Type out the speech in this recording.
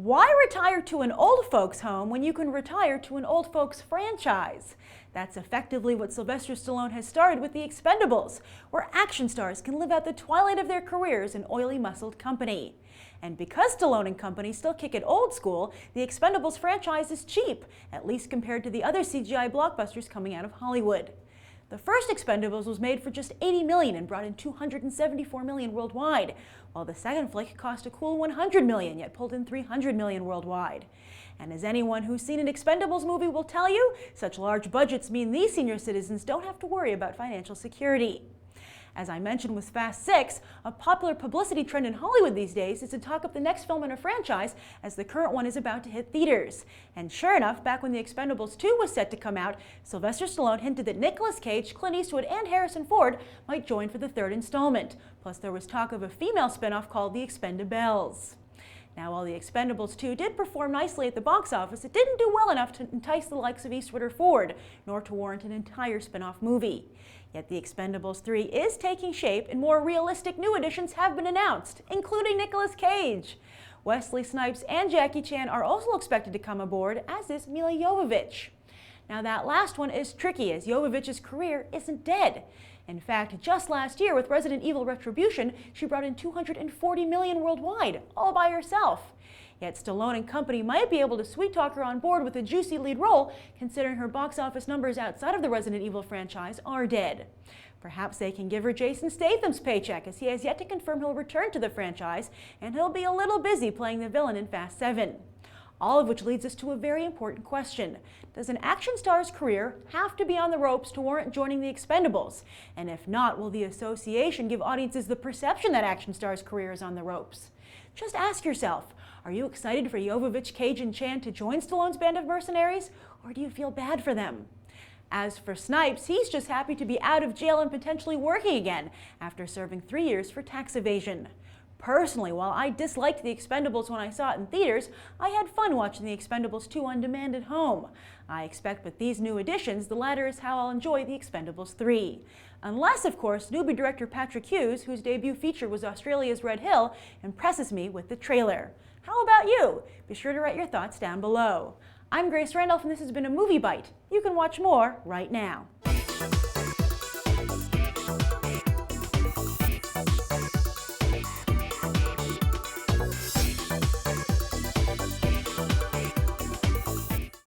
Why retire to an old folks home when you can retire to an old folks franchise? That's effectively what Sylvester Stallone has started with the Expendables, where action stars can live out the twilight of their careers in oily muscled company. And because Stallone and company still kick it old school, the Expendables franchise is cheap, at least compared to the other CGI blockbusters coming out of Hollywood. The first Expendables was made for just $80 million and brought in $274 million worldwide, while the second flick cost a cool $100 million, yet pulled in $300 million worldwide. And as anyone who's seen an Expendables movie will tell you, such large budgets mean these senior citizens don't have to worry about financial security. As I mentioned with Fast 6, a popular publicity trend in Hollywood these days is to talk up the next film in a franchise as the current one is about to hit theaters. And sure enough, back when The Expendables 2 was set to come out, Sylvester Stallone hinted that Nicolas Cage, Clint Eastwood, and Harrison Ford might join for the third installment. Plus there was talk of a female spin-off called The Expendables. Now, while The Expendables 2 did perform nicely at the box office, it didn't do well enough to entice the likes of Eastwood or Ford, nor to warrant an entire spin-off movie. Yet The Expendables 3 is taking shape, and more realistic new additions have been announced, including Nicolas Cage. Wesley Snipes and Jackie Chan are also expected to come aboard, as is Milla Jovovich. Now, that last one is tricky, as Jovovich's career isn't dead. In fact, just last year with Resident Evil Retribution, she brought in $240 million worldwide, all by herself. Yet Stallone and company might be able to sweet-talk her on board with a juicy lead role, considering her box office numbers outside of the Resident Evil franchise are dead. Perhaps they can give her Jason Statham's paycheck, as he has yet to confirm he'll return to the franchise, and he'll be a little busy playing the villain in Fast 7. All of which leads us to a very important question. Does an action star's career have to be on the ropes to warrant joining the Expendables? And if not, will the association give audiences the perception that action star's career is on the ropes? Just ask yourself, are you excited for Jovovich, Cage, and Chan to join Stallone's band of mercenaries, or do you feel bad for them? As for Snipes, he's just happy to be out of jail and potentially working again after serving 3 years for tax evasion. Personally, while I disliked The Expendables when I saw it in theaters, I had fun watching The Expendables 2 on demand at home. I expect with these new additions, the latter is how I'll enjoy The Expendables 3. Unless, of course, newbie director Patrick Hughes, whose debut feature was Australia's Red Hill, impresses me with the trailer. How about you? Be sure to write your thoughts down below. I'm Grace Randolph, and this has been a Movie Bite. You can watch more right now.